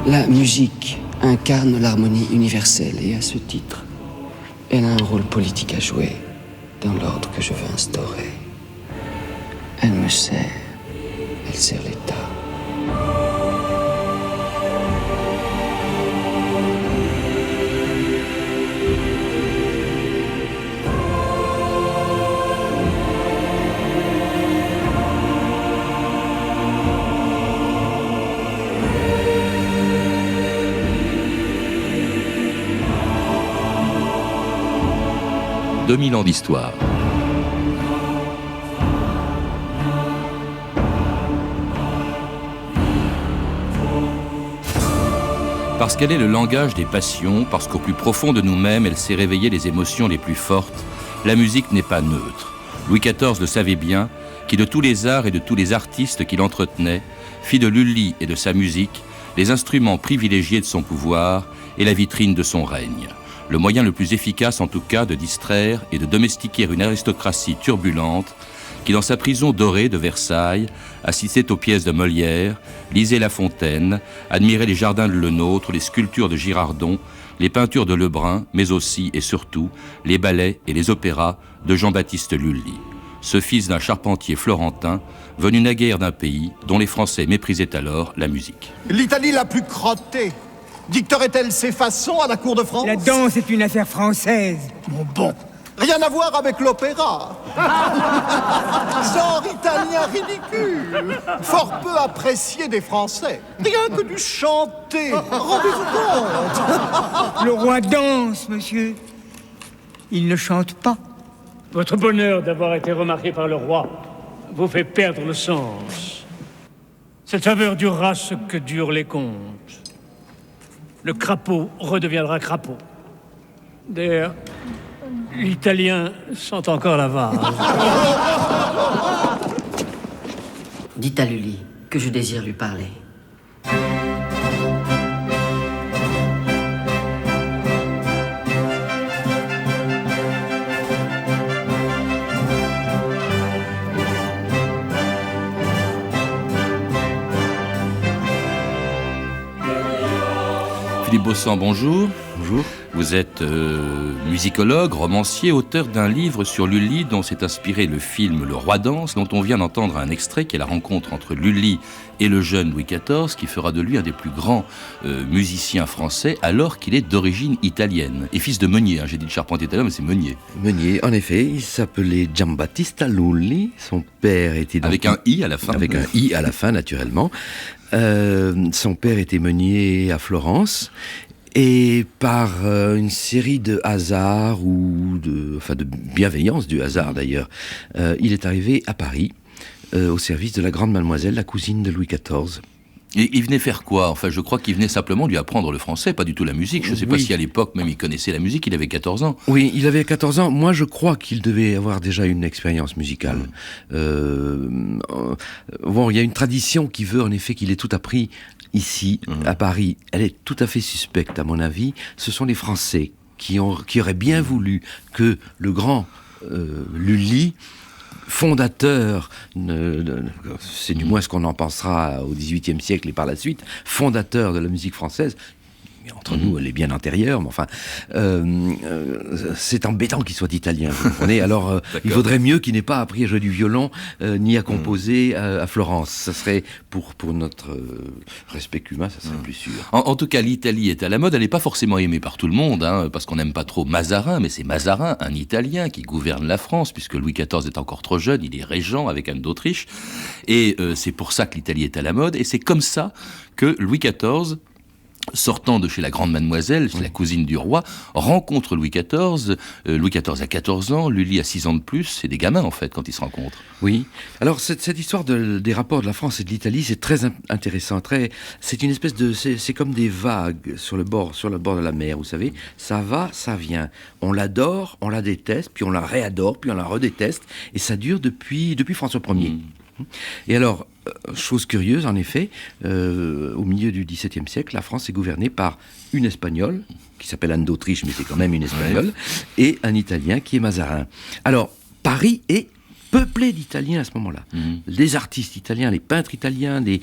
La musique incarne l'harmonie universelle et à ce titre, elle a un rôle politique à jouer dans l'ordre que je veux instaurer. Elle me sert, elle sert l'État. « 2000 ans d'histoire ». Parce qu'elle est le langage des passions, parce qu'au plus profond de nous-mêmes, elle sait réveiller les émotions les plus fortes, la musique n'est pas neutre. Louis XIV le savait bien, qui de tous les arts et de tous les artistes qu'il entretenait, fit de Lully et de sa musique les instruments privilégiés de son pouvoir et la vitrine de son règne. Le moyen le plus efficace en tout cas de distraire et de domestiquer une aristocratie turbulente qui dans sa prison dorée de Versailles assistait aux pièces de Molière, lisait La Fontaine, admirait les jardins de Lenôtre, les sculptures de Girardon, les peintures de Lebrun, mais aussi et surtout les ballets et les opéras de Jean-Baptiste Lully. Ce fils d'un charpentier florentin, venu naguère d'un pays dont les Français méprisaient alors la musique. L'Italie la plus crottée dicterait-elle ses façons à la cour de France? La danse est une affaire française, mon bon. Rien à voir avec l'opéra. Genre italien ridicule, fort peu apprécié des Français. Rien que du chanter, rendez-vous compte. Le roi danse, monsieur. Il ne chante pas. Votre bonheur d'avoir été remarqué par le roi vous fait perdre le sens. Cette faveur durera ce que durent les contes. Le crapaud redeviendra crapaud. D'ailleurs, l'Italien sent encore la vase. Dites à Lully que je désire lui parler. Philippe Beauchamp, bonjour. Bonjour. Vous êtes musicologue, romancier, auteur d'un livre sur Lully dont s'est inspiré le film Le Roi danse, dont on vient d'entendre un extrait qui est la rencontre entre Lully et le jeune Louis XIV, qui fera de lui un des plus grands musiciens français alors qu'il est d'origine italienne. Et fils de meunier, j'ai dit de charpentier tout à l'heure, mais c'est meunier. Meunier, en effet, il s'appelait Giambattista Lully, son père était... Avec un I à la fin. Avec un I à la fin, naturellement. Son père était meunier à Florence. Et par une série de hasards ou de bienveillance du hasard d'ailleurs, il est arrivé à Paris au service de la grande mademoiselle, la cousine de Louis XIV. Et il venait faire quoi? Enfin, je crois qu'il venait simplement lui apprendre le français, pas du tout la musique. Je ne sais pas si à l'époque même il connaissait la musique, il avait 14 ans. Oui, il avait 14 ans. Moi, je crois qu'il devait avoir déjà une expérience musicale. Bon, il y a une tradition qui veut en effet qu'il ait tout appris ici, à Paris. Elle est tout à fait suspecte, à mon avis. Ce sont les Français qui auraient bien voulu que le grand Lully, fondateur, c'est du moins ce qu'on en pensera au XVIIIe siècle et par la suite, fondateur de la musique française. Entre nous, elle est bien antérieure, mais enfin, c'est embêtant qu'il soit italien, vous comprenez. Alors, il vaudrait mieux qu'il n'ait pas appris à jouer du violon, ni à composer à Florence. Ça serait, pour notre respect humain, ça serait plus sûr. En tout cas, l'Italie est à la mode. Elle n'est pas forcément aimée par tout le monde, parce qu'on n'aime pas trop Mazarin, mais c'est Mazarin, un Italien, qui gouverne la France, puisque Louis XIV est encore trop jeune, il est régent avec Anne d'Autriche. Et c'est pour ça que l'Italie est à la mode. Et c'est comme ça que Louis XIV, sortant de chez la grande mademoiselle, la cousine du roi, rencontre Louis XIV. Louis XIV a 14 ans, Lully a 6 ans de plus. C'est des gamins, en fait, quand ils se rencontrent. Oui. Alors, cette histoire des rapports de la France et de l'Italie, c'est très intéressant. C'est une espèce de... C'est comme des vagues sur le bord de la mer, vous savez. Ça va, ça vient. On l'adore, on la déteste, puis on la réadore, puis on la redéteste. Et ça dure depuis François Ier. Et alors, chose curieuse, en effet, au milieu du XVIIe siècle, la France est gouvernée par une Espagnole, qui s'appelle Anne d'Autriche, mais c'est quand même une Espagnole, et un Italien qui est Mazarin. Alors, Paris est peuplée d'Italiens à ce moment-là. Les artistes italiens, les peintres italiens, les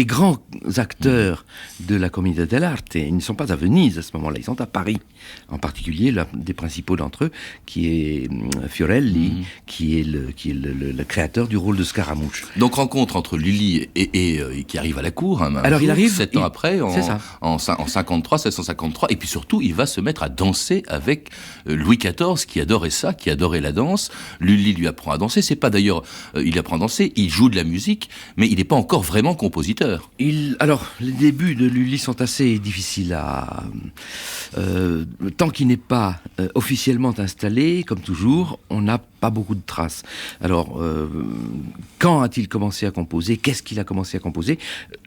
grands acteurs de la Commedia dell'arte, ils ne sont pas à Venise à ce moment-là, ils sont à Paris. En particulier, l'un des principaux d'entre eux, qui est Fiorelli, qui est le créateur du rôle de Scaramouche. Donc rencontre entre Lully et qui arrive à la cour, Alors il arrive 7 ans après, en 1753, et puis surtout il va se mettre à danser avec Louis XIV, qui adorait ça, qui adorait la danse. Lully lui apprend à danser, c'est pas d'ailleurs, il apprend à danser, il joue de la musique, mais il n'est pas encore vraiment compositeur. Alors, les débuts de Lully sont assez difficiles à... tant qu'il n'est pas officiellement installé, comme toujours, on n'a pas beaucoup de traces. Alors, quand a-t-il commencé à composer? Qu'est-ce qu'il a commencé à composer?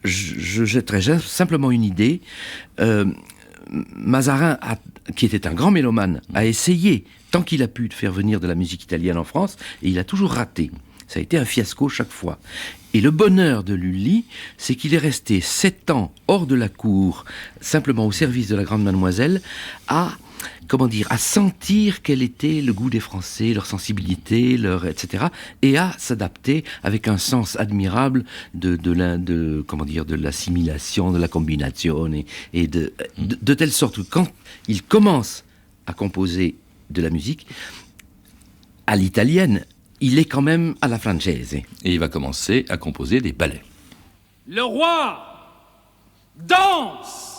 Je jetterai simplement une idée. Mazarin, qui était un grand mélomane, a essayé, tant qu'il a pu, de faire venir de la musique italienne en France, et il a toujours raté. Ça a été un fiasco chaque fois. Et le bonheur de Lully, c'est qu'il est resté 7 ans hors de la cour, simplement au service de la grande mademoiselle, à sentir quel était le goût des Français, leur sensibilité, etc., et à s'adapter avec un sens admirable de l'assimilation, de la combination, et de telle sorte que quand il commence à composer de la musique, à l'italienne, il est quand même à la française. Et il va commencer à composer des ballets. Le roi danse.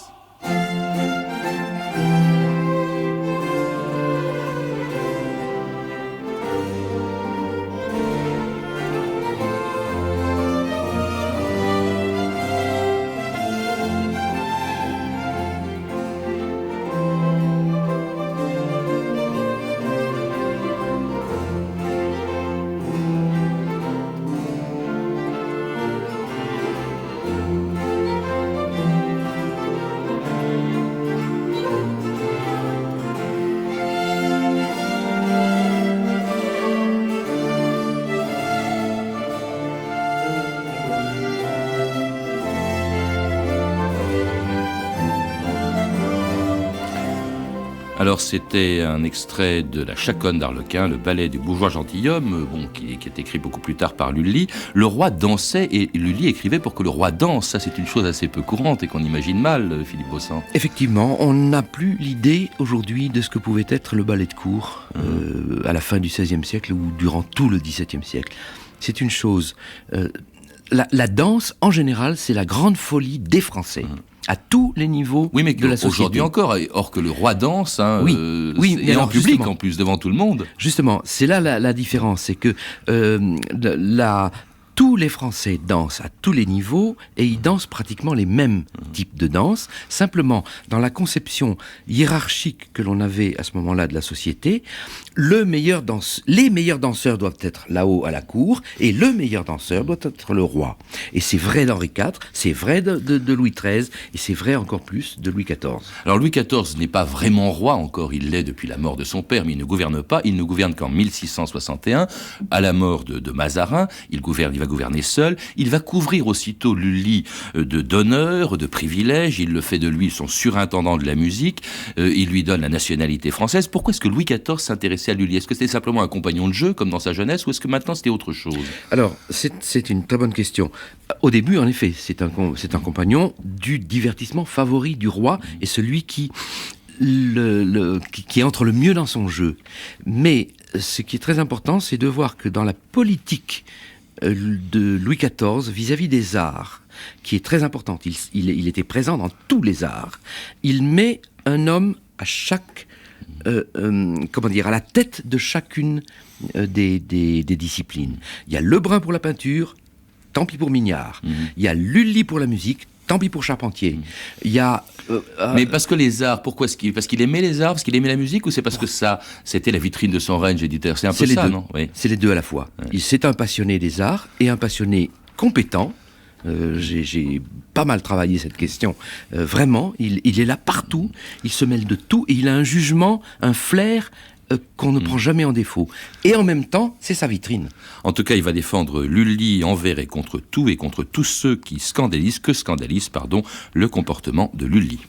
Alors c'était un extrait de la Chaconne d'Arlequin, le ballet du bourgeois gentilhomme, qui est écrit beaucoup plus tard par Lully. Le roi dansait et Lully écrivait pour que le roi danse. Ça, c'est une chose assez peu courante et qu'on imagine mal, Philippe Baussan. Effectivement, on n'a plus l'idée aujourd'hui de ce que pouvait être le ballet de cour à la fin du XVIe siècle ou durant tout le XVIIe siècle. C'est une chose... La danse, en général, c'est la grande folie des Français. À tous les niveaux de la société. Aujourd'hui encore, or que le roi danse, et en public en plus, devant tout le monde. Justement, c'est là la différence, c'est que tous les Français dansent à tous les niveaux et ils dansent pratiquement les mêmes types de danse. Simplement, dans la conception hiérarchique que l'on avait à ce moment-là de la société, les meilleurs danseurs doivent être là-haut à la cour et le meilleur danseur doit être le roi. Et c'est vrai d'Henri IV, c'est vrai de Louis XIII et c'est vrai encore plus de Louis XIV. Alors Louis XIV n'est pas vraiment roi encore, il l'est depuis la mort de son père, mais il ne gouverne pas, il ne gouverne qu'en 1661, à la mort de Mazarin, il va gouverner seul, il va couvrir aussitôt Lully d'honneur, de privilèges, il le fait de lui son surintendant de la musique, il lui donne la nationalité française. Pourquoi est-ce que Louis XIV s'intéressait à Lully? Est-ce que c'était simplement un compagnon de jeu, comme dans sa jeunesse, ou est-ce que maintenant c'était autre chose? Alors, c'est une très bonne question. Au début, en effet, c'est un compagnon du divertissement favori du roi, et celui qui entre le mieux dans son jeu. Mais ce qui est très important, c'est de voir que dans la politique de Louis XIV vis-à-vis des arts, qui est très importante, il était présent dans tous les arts, il met un homme à chaque à la tête de chacune des disciplines. Il y a Lebrun pour la peinture, tant pis pour Mignard. Il y a Lully pour la musique, tant pis pour Charpentier. Il y a... Mais parce que les arts, pourquoi parce qu'il aimait les arts, parce qu'il aimait la musique, ou c'est parce que ça, c'était la vitrine de son règne éditeur? C'est un peu ça, deux. Non? Oui. C'est les deux à la fois. Ouais. C'est un passionné des arts et un passionné compétent. J'ai pas mal travaillé cette question. Vraiment, il est là partout, il se mêle de tout et il a un jugement, un flair qu'on ne prend jamais en défaut. Et en même temps, c'est sa vitrine. En tout cas, il va défendre Lully envers et contre tout et contre tous ceux qui scandalisent le comportement de Lully.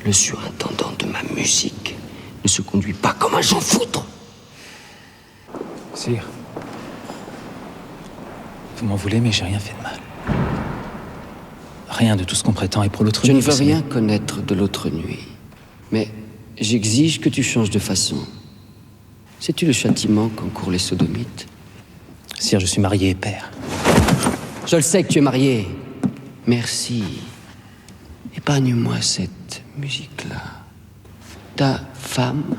Le surintendant de ma musique ne se conduit pas comme un Jean foutre. Sire, vous m'en voulez, mais j'ai rien fait de mal. Rien de tout ce qu'on prétend est pour l'autre nuit. Je ne veux rien connaître de l'autre nuit. Mais j'exige que tu changes de façon. Sais-tu le châtiment qu'encourent les sodomites? Sire, je suis marié et père. Je le sais que tu es marié. Merci. Épargne-moi cette musique-là. Ta femme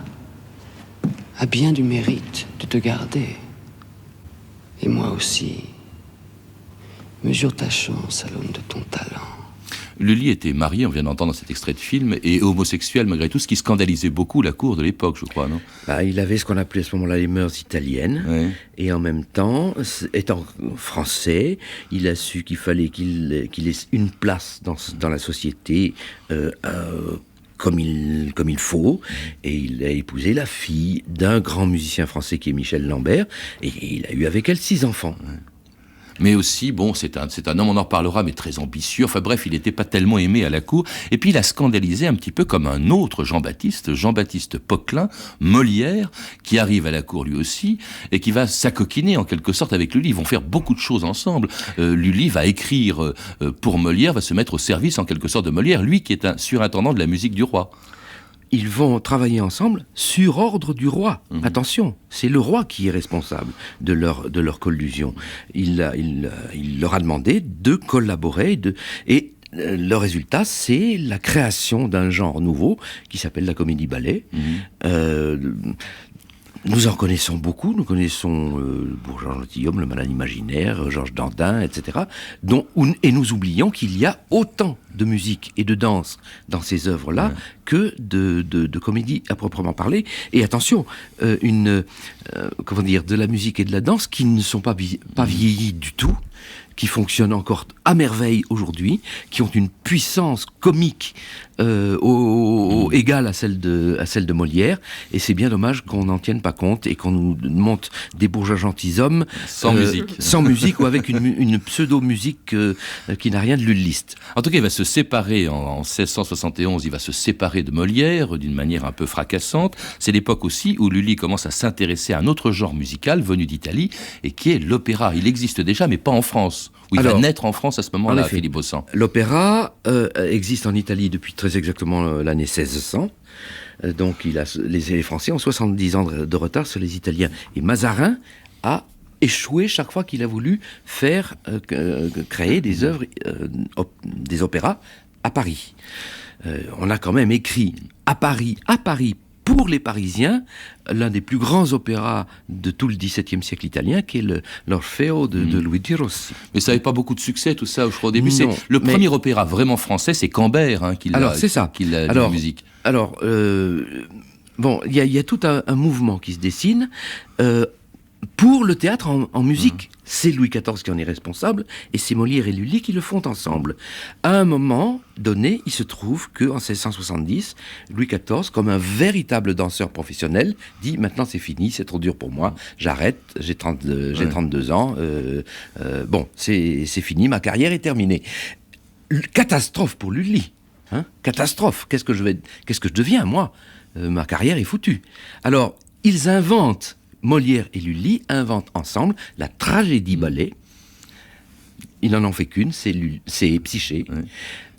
a bien du mérite de te garder. Et moi aussi. Mesure ta chance à l'aune de ton talent. Lully était marié, on vient d'entendre dans cet extrait de film, et homosexuel malgré tout, ce qui scandalisait beaucoup la cour de l'époque, je crois, non? Il avait ce qu'on appelait à ce moment-là les mœurs italiennes, Oui. et en même temps, étant français, il a su qu'il fallait qu'il ait une place dans la société comme il faut, et il a épousé la fille d'un grand musicien français qui est Michel Lambert, et il a eu avec elle 6 enfants. Oui. Mais aussi, bon, c'est un homme, on en reparlera, mais très ambitieux. Enfin bref, il n'était pas tellement aimé à la cour. Et puis il a scandalisé un petit peu comme un autre Jean-Baptiste Poquelin, Molière, qui arrive à la cour lui aussi, et qui va s'acoquiner en quelque sorte avec Lully. Ils vont faire beaucoup de choses ensemble. Lully va écrire pour Molière, va se mettre au service en quelque sorte de Molière, lui qui est un surintendant de la musique du roi. Ils vont travailler ensemble sur ordre du roi. Attention, c'est le roi qui est responsable de leur collusion. Il leur a demandé de collaborer et le résultat, c'est la création d'un genre nouveau qui s'appelle la comédie-ballet. Nous en connaissons beaucoup, nous connaissons Bourgeois-Gentilhomme, Le Malade imaginaire, Georges Dandin, etc. Et nous oublions qu'il y a autant de musique et de danse dans ces œuvres-là que de comédie à proprement parler. Et attention, de la musique et de la danse qui ne sont pas vieillies du tout, qui fonctionnent encore à merveille aujourd'hui, qui ont une puissance comique égale à celle de Molière, et c'est bien dommage qu'on n'en tienne pas compte et qu'on nous monte des bourgeois gentilshommes sans musique ou avec une pseudo-musique qui n'a rien de lulliste. En tout cas, il va se séparer en 1671, il va se séparer de Molière d'une manière un peu fracassante. C'est l'époque aussi où Lully commence à s'intéresser à un autre genre musical venu d'Italie, et qui est l'opéra. Il existe déjà, mais pas en France. Où il va naître en France à ce moment-là, Philippe Beauchamp. L'opéra existe en Italie depuis très exactement l'année 1600. Donc les Français ont 70 ans de retard sur les Italiens. Et Mazarin a échoué chaque fois qu'il a voulu créer des œuvres, des opéras à Paris. On a quand même écrit à Paris, pour les Parisiens, l'un des plus grands opéras de tout le XVIIe siècle italien, qui est l'Orfeo de Luigi Rossi. Mais ça n'avait pas beaucoup de succès, tout ça, je crois, au début. Premier opéra vraiment français, c'est Cambert qui l'a la musique. Alors, il y a tout un mouvement qui se dessine. Pour le théâtre en musique, c'est Louis XIV qui en est responsable, et c'est Molière et Lully qui le font ensemble. À un moment donné, il se trouve qu'en 1670, Louis XIV, comme un véritable danseur professionnel, dit « Maintenant c'est fini, c'est trop dur pour moi, j'arrête, j'ai 32 ans, c'est fini, ma carrière est terminée. » Catastrophe pour Lully. Catastrophe. Qu'est-ce que je deviens, moi? Ma carrière est foutue. Alors, ils inventent, Molière et Lully inventent ensemble la tragédie-ballet. Ils n'en ont fait qu'une, c'est Psyché,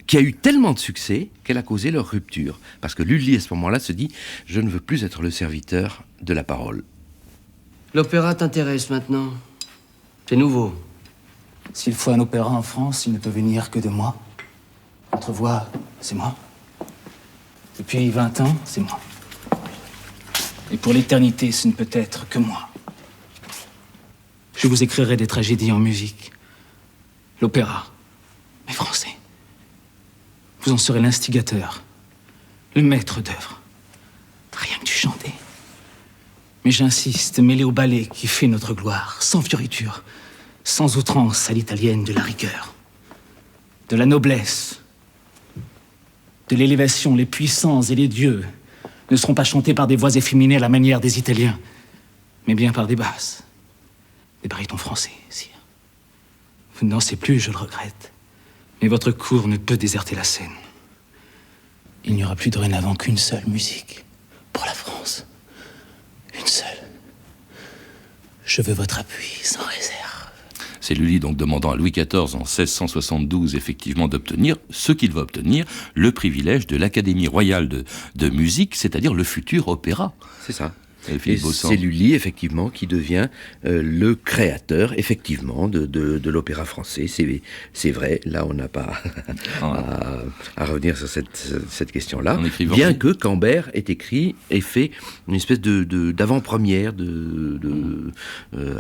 qui a eu tellement de succès qu'elle a causé leur rupture. Parce que Lully, à ce moment-là, se dit « Je ne veux plus être le serviteur de la parole. » L'opéra t'intéresse maintenant? C'est nouveau. S'il faut un opéra en France, il ne peut venir que de moi. Votre voix, c'est moi. Depuis 20 ans, c'est moi. Et pour l'éternité, ce ne peut être que moi. Je vous écrirai des tragédies en musique. L'opéra, mais français. Vous en serez l'instigateur, le maître d'œuvre. Rien que du chanter. Mais j'insiste, mêlé au ballet qui fait notre gloire, sans fioriture, sans outrance à l'italienne de la rigueur, de la noblesse, de l'élévation. Les puissants et les dieux ne seront pas chantés par des voix efféminées à la manière des Italiens, mais bien par des basses, des barytons français, sire. Vous ne dansez plus, je le regrette, mais votre cour ne peut déserter la scène. Il n'y aura plus dorénavant qu'une seule musique pour la France. Une seule. Je veux votre appui sans réserve. C'est Lully donc demandant à Louis XIV en 1672 effectivement d'obtenir ce qu'il va obtenir, le privilège de l'Académie royale de musique, c'est-à-dire le futur opéra. C'est ça. Et c'est Lully, effectivement, qui devient le créateur, effectivement, de l'opéra français. C'est vrai, là, on n'a pas à revenir sur cette question-là. Bien que Cambert ait écrit et fait une espèce d'avant-première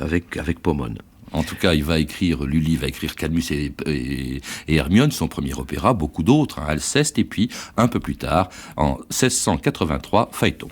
avec Pomone. En tout cas, Lully va écrire Cadmus et Hermione, son premier opéra, beaucoup d'autres, Alceste, et puis, un peu plus tard, en 1683, Phaéton.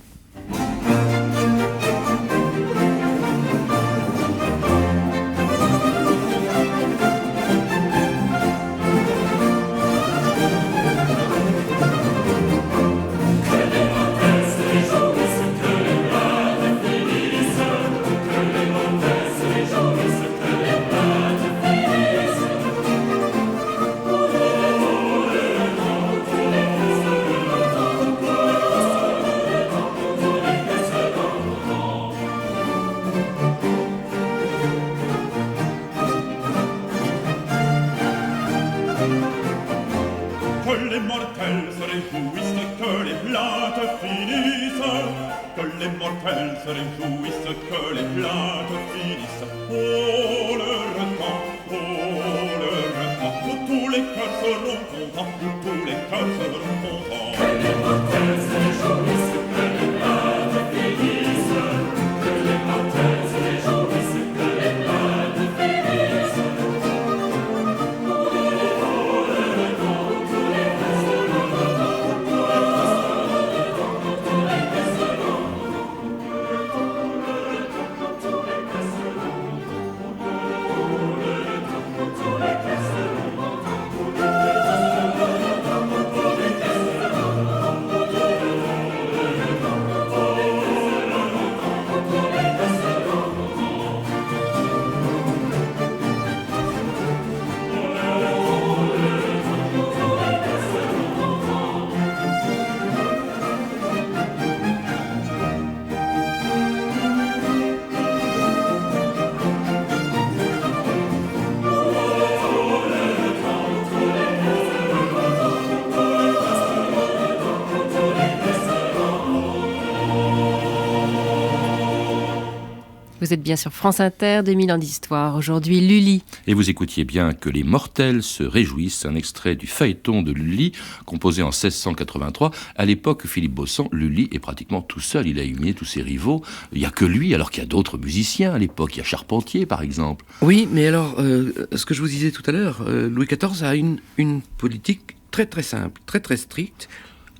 Vous êtes bien sur France Inter, 2000 ans d'histoire. Aujourd'hui, Lully. Et vous écoutiez bien Que les mortels se réjouissent, un extrait du Phaéton de Lully, composé en 1683. À l'époque, Philippe Beaussant, Lully est pratiquement tout seul. Il a éliminé tous ses rivaux. Il n'y a que lui, alors qu'il y a d'autres musiciens à l'époque. Il y a Charpentier, par exemple. Oui, mais alors, ce que je vous disais tout à l'heure, Louis XIV a une politique très très simple, très très stricte.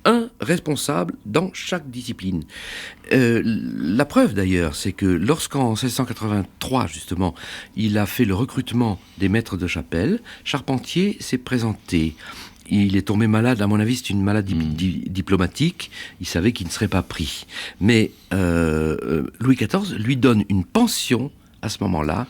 Un responsable dans chaque discipline. La preuve d'ailleurs, c'est que lorsqu'en 1683 justement, il a fait le recrutement des maîtres de chapelle, Charpentier s'est présenté. Il est tombé malade, à mon avis c'est une maladie diplomatique, il savait qu'il ne serait pas pris. Mais Louis XIV lui donne une pension à ce moment-là,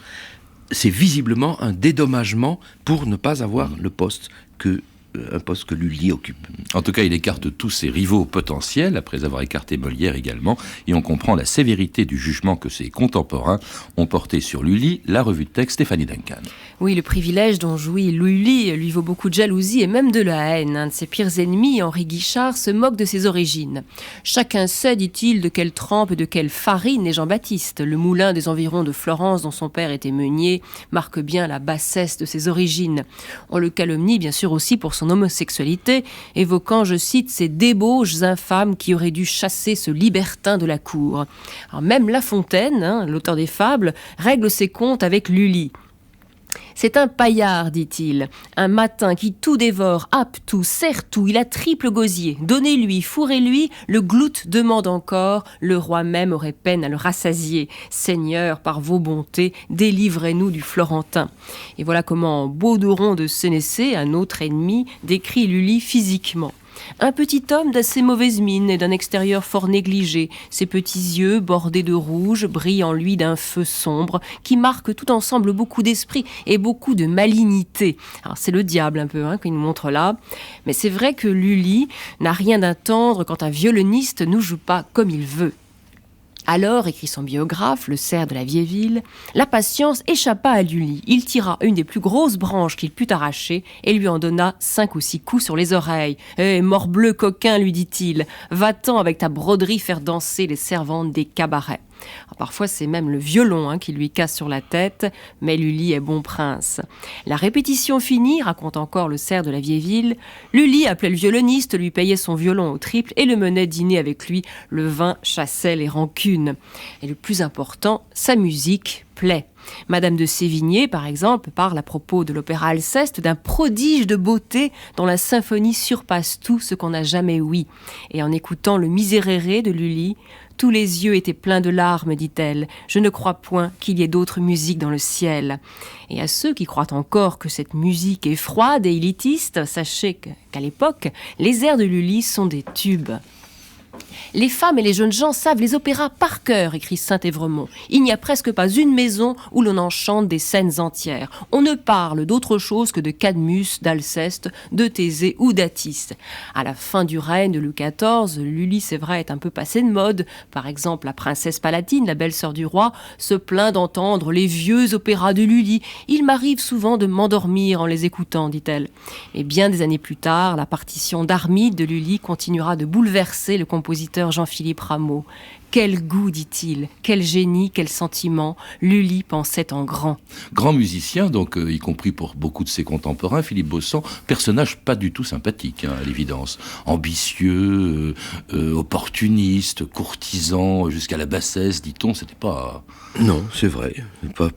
c'est visiblement un dédommagement pour ne pas avoir un poste que Lully occupe. En tout cas, il écarte tous ses rivaux potentiels, après avoir écarté Molière également, et on comprend la sévérité du jugement que ses contemporains ont porté sur Lully, la revue de texte Stéphanie Duncan. Oui, le privilège dont jouit Lully lui vaut beaucoup de jalousie et même de la haine. Un de ses pires ennemis, Henri Guichard, se moque de ses origines. Chacun sait, dit-il, de quelle trempe et de quelle farine est Jean-Baptiste. Le moulin des environs de Florence, dont son père était meunier, marque bien la bassesse de ses origines. On le calomnie bien sûr aussi pour son homosexualité, évoquant, je cite, ces débauches infâmes qui auraient dû chasser ce libertin de la cour. Alors même La Fontaine, l'auteur des fables, règle ses comptes avec Lully. C'est un paillard, dit-il, un matin qui tout dévore, happe tout, serre tout, il a triple gosier. Donnez-lui, fourrez-lui, le gloute demande encore, le roi même aurait peine à le rassasier. Seigneur, par vos bontés, délivrez-nous du Florentin. Et voilà comment Baudouron de Sénécé, un autre ennemi, décrit Lully physiquement. Un petit homme d'assez mauvaise mine et d'un extérieur fort négligé. Ses petits yeux, bordés de rouge, brillent en lui d'un feu sombre qui marque tout ensemble beaucoup d'esprit et beaucoup de malignité. Alors c'est le diable un peu qu'il nous montre là. Mais c'est vrai que Lully n'a rien d'un tendre quand un violoniste nous joue pas comme il veut. Alors, écrit son biographe, le cerf de la vieille ville, la patience échappa à Lully. Il tira une des plus grosses branches qu'il put arracher et lui en donna 5 ou 6 coups sur les oreilles. « Eh, morbleu coquin, lui dit-il, va-t'en avec ta broderie faire danser les servantes des cabarets. » Parfois, c'est même le violon qui lui casse sur la tête, mais Lully est bon prince. La répétition finie, raconte encore le cerf de la vieille ville, Lully appelait le violoniste, lui payait son violon au triple et le menait dîner avec lui. Le vin chassait les rancunes. Et le plus important, sa musique plaît. Madame de Sévigné, par exemple, parle à propos de l'opéra Alceste d'un prodige de beauté dont la symphonie surpasse tout ce qu'on n'a jamais ouï. Et en écoutant le Miserere de Lully, tous les yeux étaient pleins de larmes, dit-elle. Je ne crois point qu'il y ait d'autre musique dans le ciel. Et à ceux qui croient encore que cette musique est froide et élitiste, sachez qu'à l'époque, les airs de Lully sont des tubes. Les femmes et les jeunes gens savent les opéras par cœur, écrit Saint-Évremont. Il n'y a presque pas une maison où l'on en chante des scènes entières. On ne parle d'autre chose que de Cadmus, d'Alceste, de Thésée ou d'Attis. À la fin du règne de Louis XIV, Lully, c'est vrai, est un peu passé de mode. Par exemple, la princesse Palatine, la belle-sœur du roi, se plaint d'entendre les vieux opéras de Lully. Il m'arrive souvent de m'endormir en les écoutant, dit-elle. Et bien des années plus tard, la partition d'Armide de Lully continuera de bouleverser le compositeur Jean-Philippe Rameau. Quel goût, dit-il, quel génie, quel sentiment. Lully pensait en grand. Grand musicien, donc, y compris pour beaucoup de ses contemporains, Philippe Beauchamp, personnage pas du tout sympathique, à l'évidence. Ambitieux, opportuniste, courtisan, jusqu'à la bassesse, dit-on, c'était pas... Non, c'est vrai,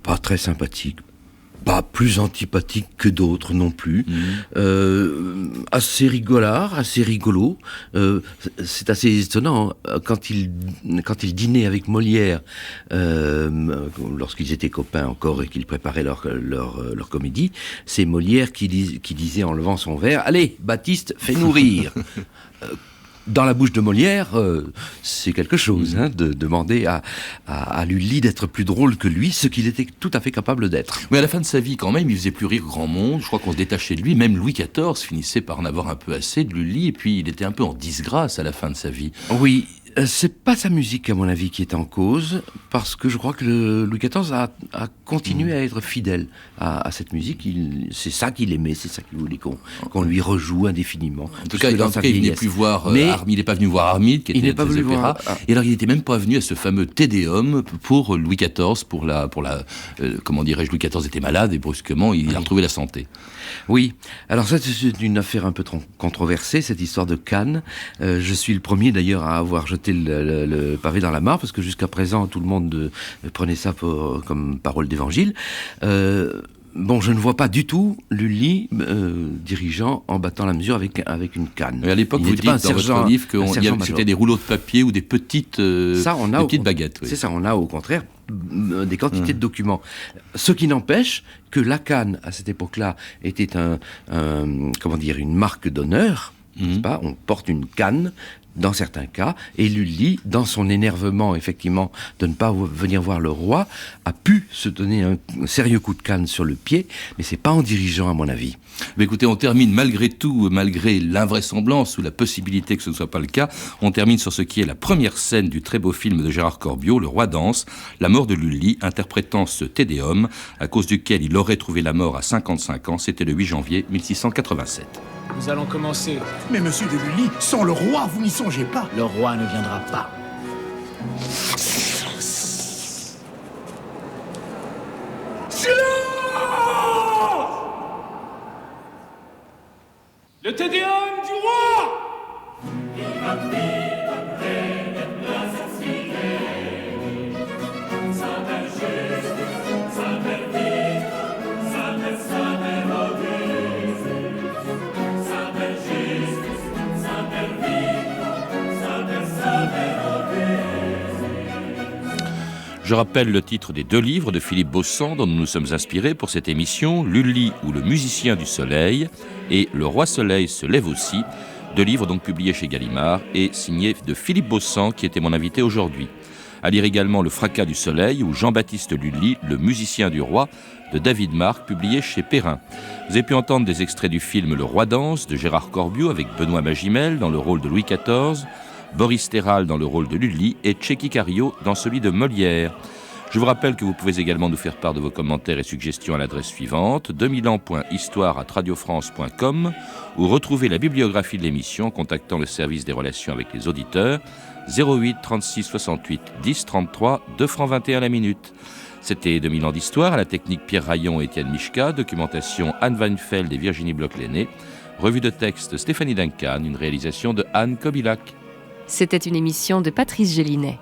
pas très sympathique. Pas plus antipathique que d'autres non plus. Assez rigolard, assez rigolo. C'est assez étonnant. Quand il dînait avec Molière, lorsqu'ils étaient copains encore et qu'ils préparaient leur comédie, c'est Molière qui disait en levant son verre « Allez, Baptiste, fais-nous rire !» Dans la bouche de Molière, c'est quelque chose, de demander à Lully d'être plus drôle que lui, ce qu'il était tout à fait capable d'être. Mais à la fin de sa vie, quand même, il faisait plus rire grand monde. Je crois qu'on se détachait de lui. Même Louis XIV finissait par en avoir un peu assez de Lully. Et puis, il était un peu en disgrâce à la fin de sa vie. Oui. C'est pas sa musique, à mon avis, qui est en cause, parce que je crois que Louis XIV a continué à être fidèle à cette musique. C'est ça qu'il aimait, c'est ça qu'il voulait qu'on lui rejoue indéfiniment. En tout cas, il n'est plus voir il n'est pas venu voir Armide, qui était des opéras. Et alors, il n'était même pas venu à ce fameux Tédéum pour Louis XIV, comment dirais-je, Louis XIV était malade et brusquement, il a retrouvé la santé. Oui. Alors ça, c'est une affaire un peu controversée, cette histoire de Cannes. Je suis le premier, d'ailleurs, à avoir jeté le pavé dans la mare, parce que jusqu'à présent, tout le monde prenait ça comme parole d'évangile. Bon, je ne vois pas du tout Lully dirigeant en battant la mesure avec une canne. Mais à l'époque, vous dites dans votre livre que c'était des rouleaux de papier ou des petites baguettes. Oui. C'est ça, on a au contraire des quantités de documents. Ce qui n'empêche que la canne, à cette époque-là, était une marque d'honneur, n'est-ce pas ? On porte une canne dans certains cas, et Lully, dans son énervement, effectivement, de ne pas venir voir le roi, a pu se donner un sérieux coup de canne sur le pied, mais c'est pas en dirigeant, à mon avis. Mais écoutez, on termine malgré tout, malgré l'invraisemblance ou la possibilité que ce ne soit pas le cas, on termine sur ce qui est la première scène du très beau film de Gérard Corbiot, Le Roi danse, la mort de Lully, interprétant ce Tédéum, à cause duquel il aurait trouvé la mort à 55 ans, c'était le 8 janvier 1687. Nous allons commencer. Mais monsieur de Lully, sans le roi, vous n'y songez pas. Le roi ne viendra pas. Silence ! Le Tédéum du roi! Je rappelle le titre des 2 livres de Philippe Beauchamp dont nous nous sommes inspirés pour cette émission, Lully ou le musicien du soleil et Le roi soleil se lève aussi, 2 livres donc publiés chez Gallimard et signés de Philippe Beauchamp qui était mon invité aujourd'hui. À lire également Le fracas du soleil ou Jean-Baptiste Lully, le musicien du roi de David Marc, publié chez Perrin. Vous avez pu entendre des extraits du film Le Roi danse de Gérard Corbiot avec Benoît Magimel dans le rôle de Louis XIV, Boris Terral dans le rôle de Lully et Tchéky Cario dans celui de Molière. Je vous rappelle que vous pouvez également nous faire part de vos commentaires et suggestions à l'adresse suivante 2000ans.histoire@radiofrance.com ou retrouver la bibliographie de l'émission en contactant le service des relations avec les auditeurs 08 36 68 10 33 2 francs 21 la minute. C'était 2000 ans d'histoire, à la technique Pierre Rayon et Étienne Michka, documentation Anne Weinfeld et Virginie Bloch-Lenné, revue de texte Stéphanie Duncan, une réalisation de Anne Kobilac. C'était une émission de Patrice Gélinet.